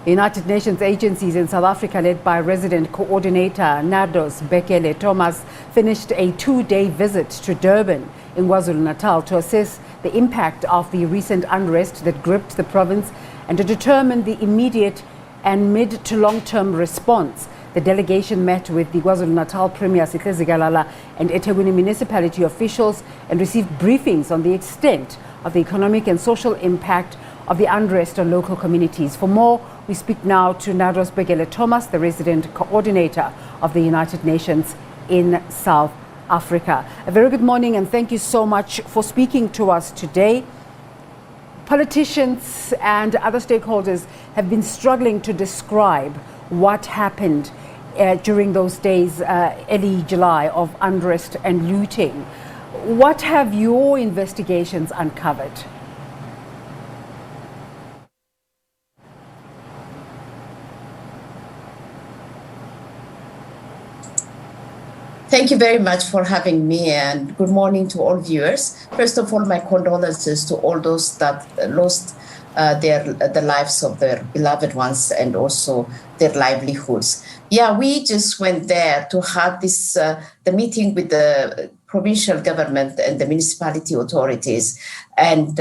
United Nations agencies in South Africa, led by resident coordinator Nardos Bekele-Thomas, finished a 2-day visit to Durban in KwaZulu-Natal to assess the impact of the recent unrest that gripped the province and to determine the immediate and mid to long-term response. The delegation met with the KwaZulu-Natal Premier Sihle Zikalala and eThekwini municipality officials and received briefings on the extent of the economic and social impact of the unrest on local communities. For more, we speak now to Nardos Bekele-Thomas, the resident coordinator of the United Nations in South Africa. A very good morning and thank you so much for speaking to us today. Politicians and other stakeholders have been struggling to describe what happened during those days, early July, of unrest and looting. What have your investigations uncovered? Thank you very much for having me, and good morning to all viewers. First of all, my condolences to all those that lost the lives of their beloved ones and also their livelihoods. Yeah, we just went there to have this the meeting with the provincial government and the municipality authorities, and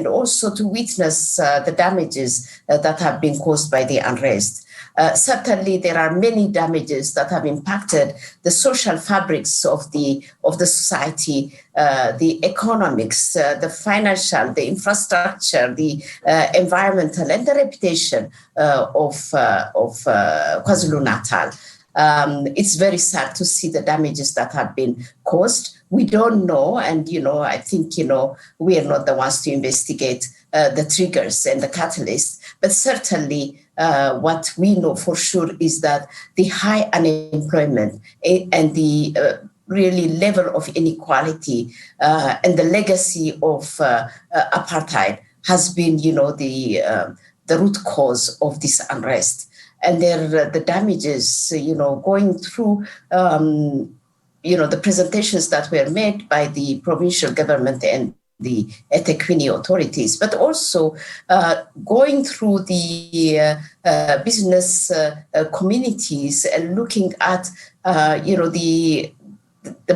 also to witness the damages that have been caused by the unrest. Certainly, there are many damages that have impacted the social fabrics of the society, the economics, the financial, the infrastructure, the environmental, and the reputation of KwaZulu-Natal. It's very sad to see the damages that have been caused. We don't know, and I think we are not the ones to investigate the triggers and the catalysts, but certainly what we know for sure is that the high unemployment and the really level of inequality and the legacy of apartheid has been, the root cause of this unrest. And the damages, going through, the presentations that were made by the provincial government and the eThekwini authorities, but also going through the business communities and looking at, the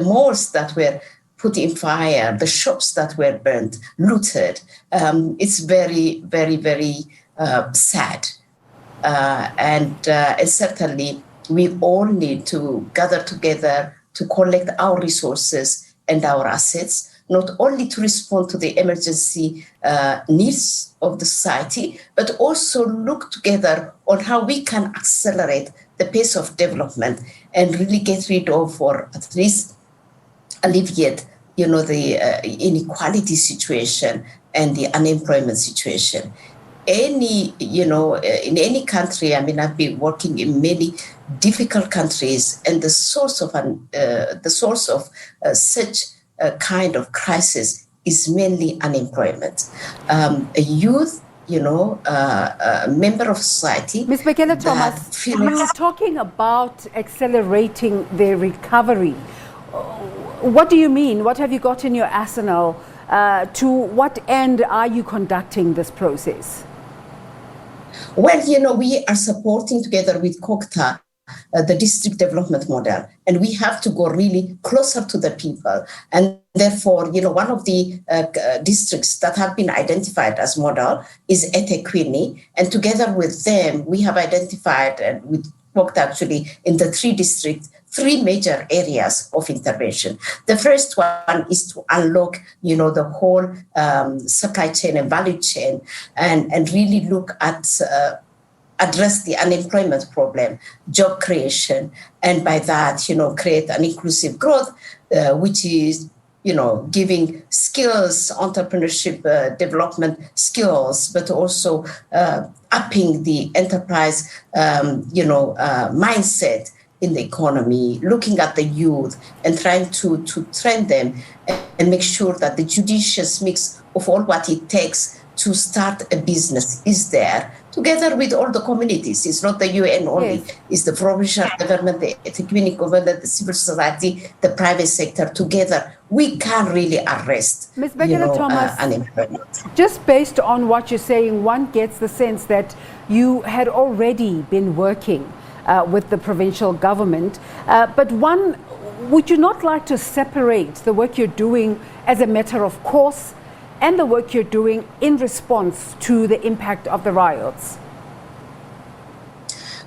malls that were put in fire, the shops that were burnt, looted. It's very, very, very sad. And certainly we all need to gather together to collect our resources and our assets, not only to respond to the emergency needs of the society, but also look together on how we can accelerate the pace of development and really get rid of, or at least alleviate, the inequality situation and the unemployment situation. In any country, I've been working in many difficult countries, and the source of such a kind of crisis is mainly unemployment. A youth, a member of society. Ms. Bekele-Thomas, you're talking about accelerating the recovery. What do you mean? What have you got in your arsenal? To what end are you conducting this process? Well, we are supporting together with COCTA the district development model, and we have to go really closer to the people. And therefore, one of the districts that have been identified as model is eThekwini, and together with them, we have identified, and with COCTA actually, in the 3 districts, 3 major areas of intervention. The first one is to unlock, the whole supply chain and value chain, and really look at address the unemployment problem, job creation, and by that, create an inclusive growth, which is, giving skills, entrepreneurship development skills, but also upping the enterprise, mindset in the economy, looking at the youth and trying to train them and make sure that the judicious mix of all what it takes to start a business is there, together with all the communities. It's not the UN only. Yes. It's the provincial government, the eThekwini government, the civil society, the private sector. Together, we can really arrest, Ms. Bekele-Thomas, unemployment. just based on what you're saying, one gets the sense that you had already been working with the provincial government. But would you not like to separate the work you're doing as a matter of course and the work you're doing in response to the impact of the riots?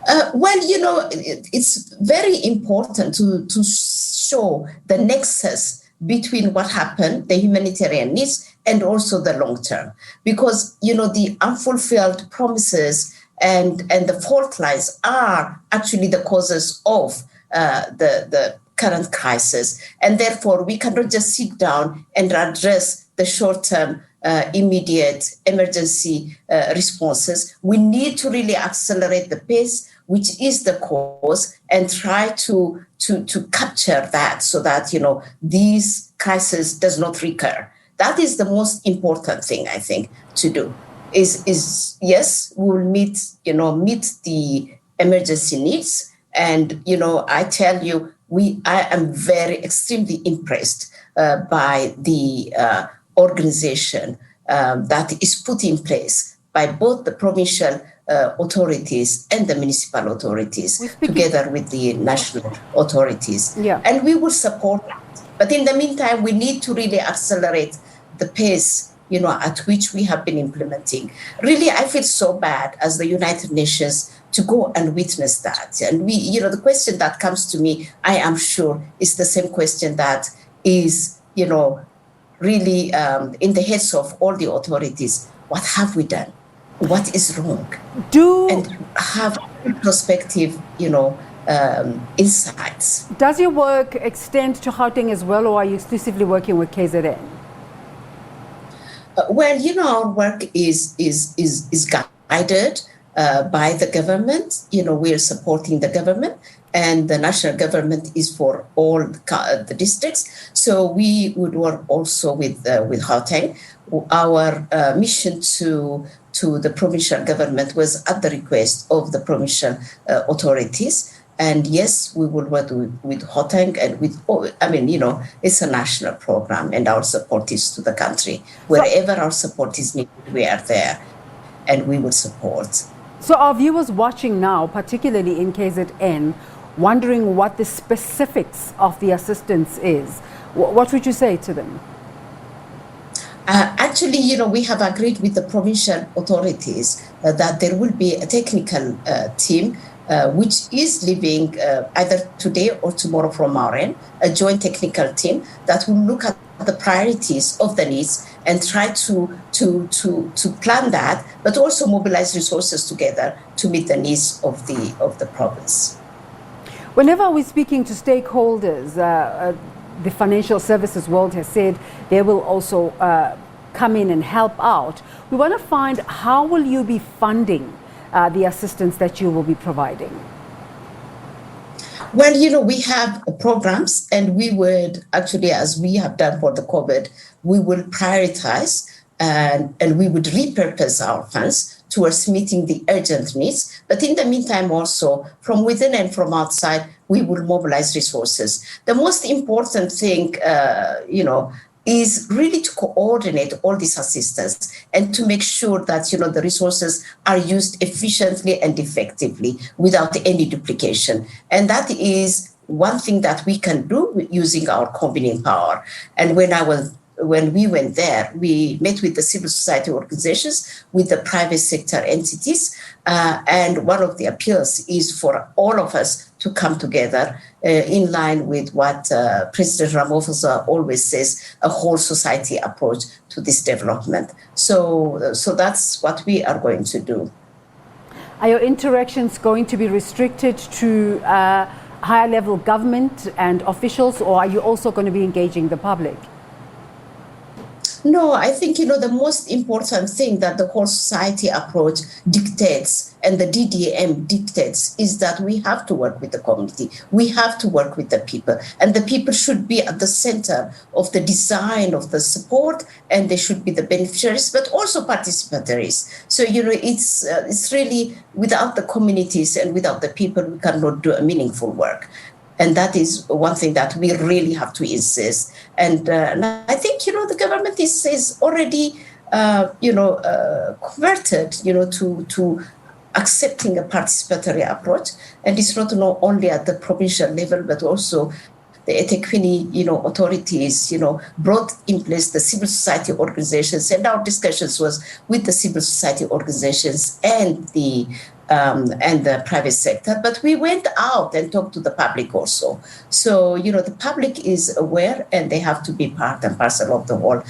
It's very important to show the nexus between what happened, the humanitarian needs, and also the long term. Because, the unfulfilled promises and the fault lines are actually the causes of the current crisis. And therefore, we cannot just sit down and address the short-term, immediate emergency responses. We need to really accelerate the pace, which is the cause, and try to capture that so that, these crisis does not recur. That is the most important thing, I think, to do. Is yes, we will meet the emergency needs. And, I tell you, I am extremely impressed by the organization that is put in place by both the provincial authorities and the municipal authorities, together with the national authorities. Yeah. And we will support that. But in the meantime, we need to really accelerate the pace, at which we have been implementing. Really, I feel so bad as the United Nations to go and witness that. And the question that comes to me, I am sure, is the same question that is, really in the heads of all the authorities. What have we done? What is wrong? And have prospective, insights. Does your work extend to Gauteng as well, or are you exclusively working with KZN? Our work is guided by the government. We are supporting the government, and the national government is for all the districts. So we would work also with Gauteng. Our mission to the provincial government was at the request of the provincial authorities. And yes, we will work with Gauteng and it's a national program, and our support is to the country. Wherever our support is needed, we are there, and we will support. So our viewers watching now, particularly in KZN, wondering what the specifics of the assistance is, what would you say to them? Actually, we have agreed with the provincial authorities that there will be a technical team which is leaving either today or tomorrow from our end, a joint technical team that will look at the priorities of the needs and try to plan that, but also mobilize resources together to meet the needs of the province. Whenever we're speaking to stakeholders, the financial services world has said they will also come in and help out. We want to find, how will you be funding the assistance that you will be providing? Well, we have programs, and we would actually, as we have done for the COVID, we will prioritize and we would repurpose our funds towards meeting the urgent needs. But in the meantime, also from within and from outside, we will mobilize resources. The most important thing, is really to coordinate all this assistance and to make sure that, the resources are used efficiently and effectively without any duplication. And that is one thing that we can do using our convening power. And when we went there, we met with the civil society organizations, with the private sector entities, and one of the appeals is for all of us to come together in line with what President Ramaphosa always says, a whole society approach to this development. So that's what we are going to do. Are your interactions going to be restricted to higher level government and officials, or are you also going to be engaging the public? No, I think, the most important thing that the whole society approach dictates and the DDM dictates is that we have to work with the community. We have to work with the people, and the people should be at the center of the design of the support, and they should be the beneficiaries, but also participatories. So, it's really without the communities and without the people, we cannot do a meaningful work. And that is one thing that we really have to insist. And I think, the government is already, converted, to accepting a participatory approach. And it's not only at the provincial level, but also the eThekwini, authorities, brought in place the civil society organizations. And our discussions was with the civil society organizations and the private sector, but we went out and talked to the public also. So, the public is aware, and they have to be part and parcel of the whole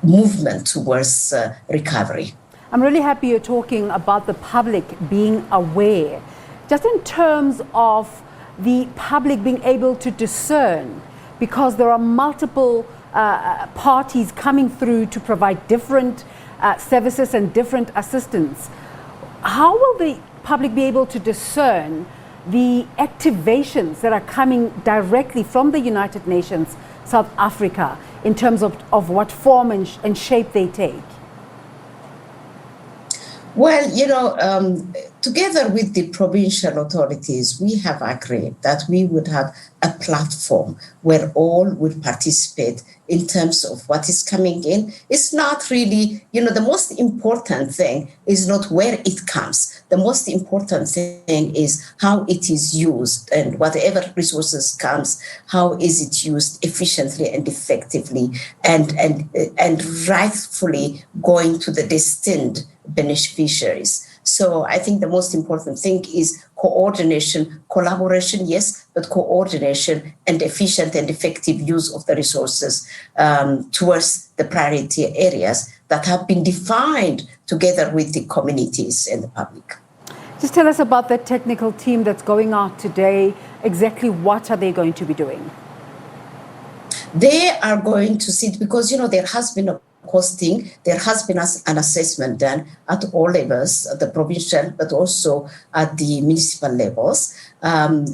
movement towards recovery. I'm really happy you're talking about the public being aware, just in terms of the public being able to discern, because there are multiple parties coming through to provide different services and different assistance. How will the public be able to discern the activations that are coming directly from the United Nations, South Africa, in terms of what form and shape they take? Well, together with the provincial authorities, we have agreed that we would have a platform where all would participate in terms of what is coming in. It's not really, the most important thing is not where it comes. The most important thing is how it is used, and whatever resources comes, how is it used efficiently and effectively and rightfully going to the destined beneficiaries. So I think the most important thing is coordination, collaboration, yes, but coordination and efficient and effective use of the resources towards the priority areas that have been defined together with the communities and the public. Just tell us about the technical team that's going out today. Exactly what are they going to be doing? They are going to sit, because, there has been a costing, there has been an assessment done at all levels, at the provincial, but also at the municipal levels. And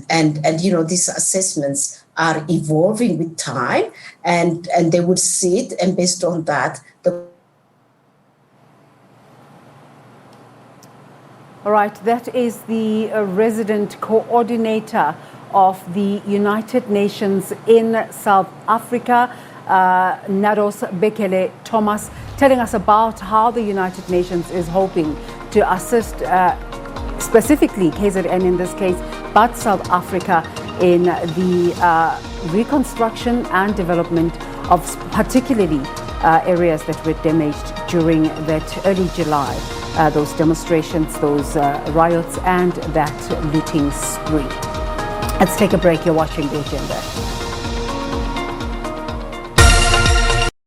these assessments are evolving with time, and they would sit, and based on that, All right, that is the resident coordinator of the United Nations in South Africa, Nardos Bekele-Thomas, telling us about how the United Nations is hoping to assist specifically KZN in this case, but South Africa in the reconstruction and development of particularly areas that were damaged during that early July, those demonstrations, those riots and that looting spree. Let's take a break. You're watching The Agenda.